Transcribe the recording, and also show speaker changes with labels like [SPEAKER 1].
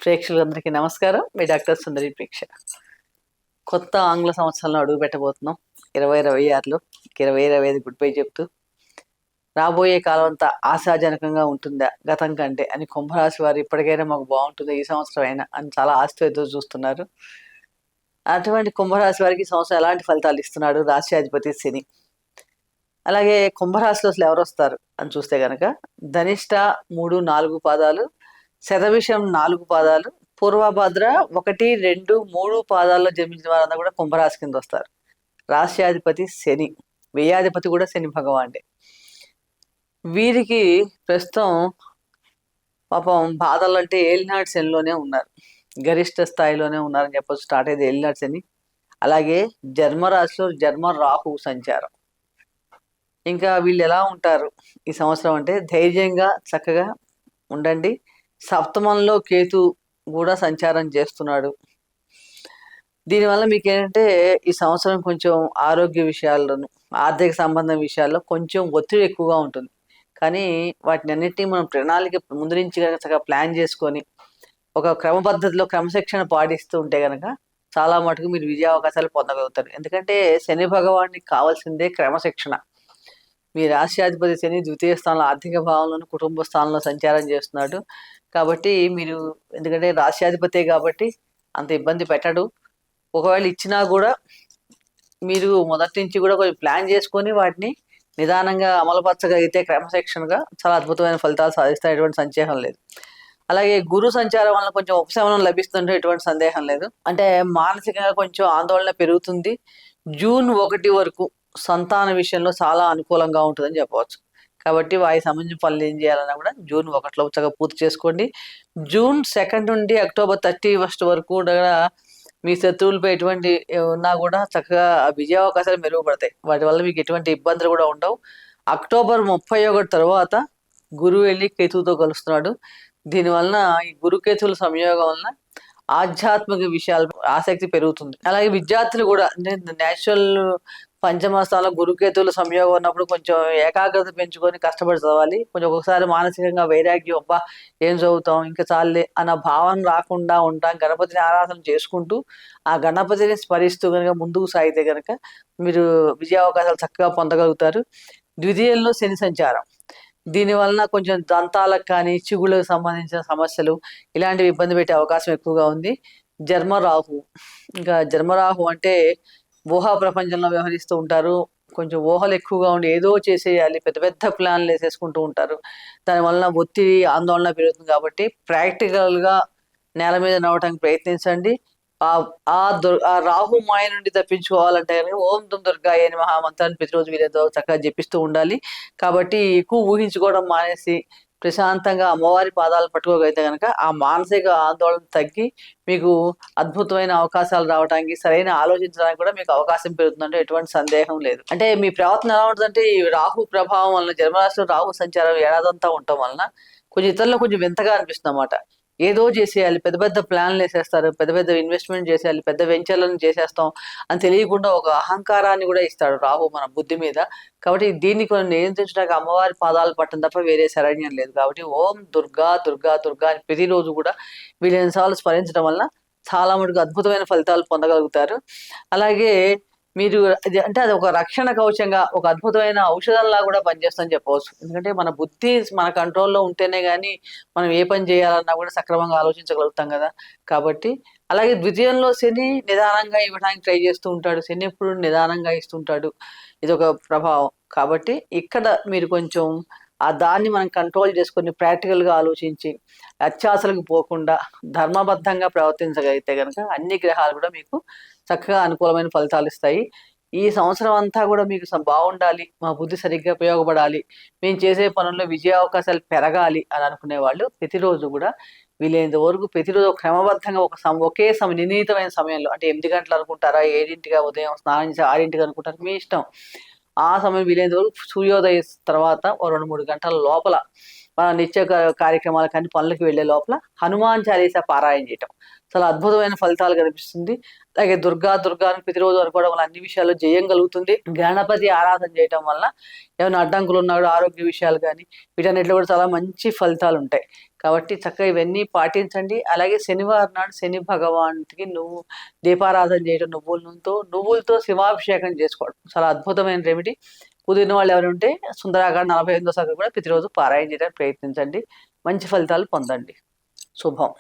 [SPEAKER 1] ప్రేక్షకులందరికీ నమస్కారం. మీ డాక్టర్ సుందరి ప్రేక్ష. కొత్త ఆంగ్ల సంవత్సరంలో అడుగు పెట్టబోతున్నాం 2026లో. 2025 గుడ్ బై చెప్తూ రాబోయే కాలం అంతా ఆశాజనకంగా ఉంటుందా గతం కంటే అని కుంభరాశి వారు ఇప్పటికైనా మాకు బాగుంటుంది ఈ సంవత్సరం అయినా అని చాలా ఆశతో ఎదురు చూస్తున్నారు. అటువంటి కుంభరాశి వారికి ఈ సంవత్సరం ఎలాంటి ఫలితాలు ఇస్తున్నాడు రాశ్యాధిపతి శని. అలాగే కుంభరాశిలో అసలు ఎవరు వస్తారు అని చూస్తే కనుక ధనిష్ట 3, 4 పాదాలు, శతభిషం 4 పాదాలు, పూర్వభద్ర 1, 2, 3 పాదాల్లో జన్మించిన వారందరూ కూడా కుంభరాశి కింద వస్తారు. రాశ్యాధిపతి శని, వ్యయాధిపతి కూడా శని భగవానుడే. వీరికి ప్రస్తుతం పాపం బాధలు అంటే ఏలినాటి శనిలోనే ఉన్నారు, గరిష్ట స్థాయిలోనే ఉన్నారని చెప్పొచ్చు. స్టార్ట్ అయ్యేది ఏలినాటి శని. అలాగే జన్మరాశిలో జన్మ రాహు సంచారం. ఇంకా వీళ్ళు ఎలా ఉంటారు ఈ సంవత్సరం అంటే ధైర్యంగా చక్కగా ఉండండి. సప్తమంలో కేతు కూడా సంచారం చేస్తున్నాడు. దీనివల్ల మీకు ఏంటంటే ఈ సంవత్సరం కొంచెం ఆరోగ్య విషయాల్లోనూ ఆర్థిక సంబంధం విషయాల్లో కొంచెం ఒత్తిడి ఎక్కువగా ఉంటుంది. కానీ వాటిని అన్నిటినీ మనం ప్రణాళిక ముందు నుంచి కనుక ప్లాన్ చేసుకొని ఒక క్రమ పద్ధతిలో క్రమశిక్షణ పాటిస్తూ ఉంటే కనుక చాలా మటుకు మీరు విజయ అవకాశాలు పొందగలుగుతారు. ఎందుకంటే శని భగవానికి కావాల్సిందే క్రమశిక్షణ. మీ రాశ్యాధిపతి శని ద్వితీయ స్థానంలో ఆర్థిక భావంలోను కుటుంబ స్థానంలో సంచారం చేస్తున్నాడు. కాబట్టి మీరు ఎందుకంటే రాశ్యాధిపతే కాబట్టి అంత ఇబ్బంది పెట్టడు. ఒకవేళ ఇచ్చినా కూడా మీరు మొదటి నుంచి కూడా కొంచెం ప్లాన్ చేసుకొని వాటిని నిదానంగా అమలుపరచగలిగితే క్రమశిక్షణగా చాలా అద్భుతమైన ఫలితాలు సాధిస్తారు. ఎటువంటి సందేహం లేదు. అలాగే గురు సంచారం వల్ల కొంచెం ఉపశమనం లభిస్తుంటే ఎటువంటి సందేహం లేదు. అంటే మానసికంగా కొంచెం ఆందోళన పెరుగుతుంది. జూన్ 1 వరకు సంతాన విషయంలో చాలా అనుకూలంగా ఉంటుందని చెప్పవచ్చు. కాబట్టి వారి సంబంధించిన పనులు ఏం చేయాలన్నా కూడా జూన్ 1లో చక్కగా పూర్తి చేసుకోండి. జూన్ 2 నుండి అక్టోబర్ 31 వరకు కూడా మీ శత్రువులపై ఎటువంటి ఉన్నా కూడా చక్కగా విజయ అవకాశాలు మెరుగుపడతాయి. వాటి వల్ల మీకు ఎటువంటి ఇబ్బందులు కూడా ఉండవు. అక్టోబర్ 31 తర్వాత గురువు వెళ్ళి కేతువుతో కలుస్తున్నాడు. దీనివలన ఈ గురుకేతువుల సంయోగం వలన ఆధ్యాత్మిక విషయాల ఆసక్తి పెరుగుతుంది. అలాగే విద్యార్థులు కూడా నేచురల్ పంచమ స్థానంలో గురుకేతువుల సంయోగం ఉన్నప్పుడు కొంచెం ఏకాగ్రత పెంచుకొని కష్టపడి చదవాలి. కొంచెం ఒకసారి మానసికంగా వైరాగ్యం, అబ్బా ఏం చదువుతాం ఇంకా చాలే అన్న భావన రాకుండా ఉంటాం. గణపతిని ఆరాధన చేసుకుంటూ ఆ గణపతిని స్మరిస్తూ కనుక ముందుకు సాగితే కనుక మీరు విజయ అవకాశాలు చక్కగా పొందగలుగుతారు. ద్వితీయంలో శని సంచారం. దీనివలన కొంచెం దంతాలకు కానీ చిగుళ్ళకు సంబంధించిన సమస్యలు ఇలాంటివి ఇబ్బంది పెట్టే అవకాశం ఎక్కువగా ఉంది. జన్మరాహు. ఇంకా జన్మరాహు అంటే ఊహా ప్రపంచంలో వ్యవహరిస్తూ ఉంటారు. కొంచెం ఊహలు ఎక్కువగా ఉండి ఏదో చేసేయాలి, పెద్ద పెద్ద ప్లాన్లు వేసేసుకుంటూ ఉంటారు. దానివలన ఒత్తిడి ఆందోళన పెరుగుతుంది. కాబట్టి ప్రాక్టికల్గా నేల మీద నడవటానికి ప్రయత్నించండి. ఆ రాహు మాయ నుండి తప్పించుకోవాలంటే కనుక ఓం దుమ్ దుర్గాయ నమః మంత్రాన్ని ప్రతిరోజు వీలైతే చక్కగా జపిస్తూ ఉండాలి. కాబట్టి ఎక్కువ ఊహించుకోవడం మానేసి ప్రశాంతంగా అమ్మవారి పాదాలు పట్టుకోగలిగితే కనుక ఆ మానసిక ఆందోళన తగ్గి మీకు అద్భుతమైన అవకాశాలు రావడానికి, సరైన ఆలోచించడానికి కూడా మీకు అవకాశం పెరుగుతుందంటే ఎటువంటి సందేహం లేదు. అంటే మీ ప్రవర్తన ఎలా ఉంటుందంటే ఈ రాహు ప్రభావం వలన జన్మరాశిలో రాహు సంచారం ఏడాదంతా ఉండటం వలన కొంచెం ఇతరులకు కొంచెం వింతగా అనిపిస్తుంది అన్నమాట. ఏదో చేసేయాలి, పెద్ద పెద్ద ప్లాన్లు వేసేస్తారు, పెద్ద పెద్ద ఇన్వెస్ట్మెంట్ చేసేయాలి, పెద్ద వెంచర్లను చేసేస్తాం అని తెలియకుండా ఒక అహంకారాన్ని కూడా ఇస్తాడు రాహు మన బుద్ధి మీద. కాబట్టి దీన్ని కొన్ని నియంత్రించడానికి అమ్మవారి పాదాలు పట్టడం తప్ప వేరే శరణ్యం లేదు. కాబట్టి ఓం దుర్గా దుర్గా దుర్గా అని ప్రతిరోజు కూడా వీలైన సార్లు స్మరించడం వల్ల చాలా మటుకు అద్భుతమైన ఫలితాలు పొందగలుగుతారు. అలాగే మీరు అంటే అది ఒక రక్షణ కవచంగా ఒక అద్భుతమైన ఔషధంలా కూడా పనిచేస్తుందని చెప్పవచ్చు. ఎందుకంటే మన బుద్ధి మన కంట్రోల్లో ఉంటేనే కానీ మనం ఏ పని చేయాలన్నా కూడా సక్రమంగా ఆలోచించగలుగుతాం కదా. కాబట్టి అలాగే ద్వితీయంలో శని నిదానంగా ఇవ్వడానికి ట్రై చేస్తూ ఉంటాడు. శని ఎప్పుడు నిదానంగా ఇస్తుంటాడు. ఇది ఒక ప్రభావం. కాబట్టి ఇక్కడ మీరు కొంచెం దాన్ని మనం కంట్రోల్ చేసుకొని ప్రాక్టికల్గా ఆలోచించి అత్యాశలకు పోకుండా ధర్మబద్ధంగా ప్రవర్తించగలిగితే కనుక అన్ని గ్రహాలు కూడా మీకు చక్కగా అనుకూలమైన ఫలితాలు ఇస్తాయి. ఈ సంవత్సరం అంతా కూడా మీకు బాగుండాలి, మా బుద్ధి సరిగ్గా ఉపయోగపడాలి, మేము చేసే పనుల్లో విజయ అవకాశాలు పెరగాలి అని అనుకునే వాళ్ళు ప్రతిరోజు కూడా వీలైనంత వరకు ప్రతిరోజు క్రమబద్ధంగా ఒకే నిర్ణీతమైన సమయంలో అంటే 8 గంటలు అనుకుంటారా, 7ంటిగా ఉదయం స్నానం చేసి 6ంటికి అనుకుంటారా మీ ఇష్టం. ఆ సమయం వీలైనంత వరకు సూర్యోదయ తర్వాత ఓ 2-3 గంటల లోపల మన నిత్య కార్యక్రమాలకు అన్ని పనులకు వెళ్లే లోపల హనుమాన్ చాలీసా పారాయణ చేయటం చాలా అద్భుతమైన ఫలితాలు కనిపిస్తుంది. అలాగే దుర్గాను ప్రతిరోజు అనుకోవడం వల్ల అన్ని విషయాల్లో జయం కలుగుతుంది. గణపతి ఆరాధన చేయటం వల్ల ఏమైనా అడ్డంకులు ఉన్నా కూడా ఆరోగ్య విషయాలు కానీ వీటన్నిటిలో కూడా చాలా మంచి ఫలితాలు ఉంటాయి. కాబట్టి చక్కగా ఇవన్నీ పాటించండి. అలాగే శనివారం నాడు శని భగవానుడికి దీపారాధన చేయడం, నువ్వులతో శివాభిషేకం చేసుకోవడం చాలా అద్భుతమైన రెమెడీ. కుదిరిన వాళ్ళు ఎవరు ఉంటే సుందరాకాండ 48వ సర్గం కూడా ప్రతిరోజు పారాయణ చేయడానికి ప్రయత్నించండి. మంచి ఫలితాలు పొందండి. శుభం.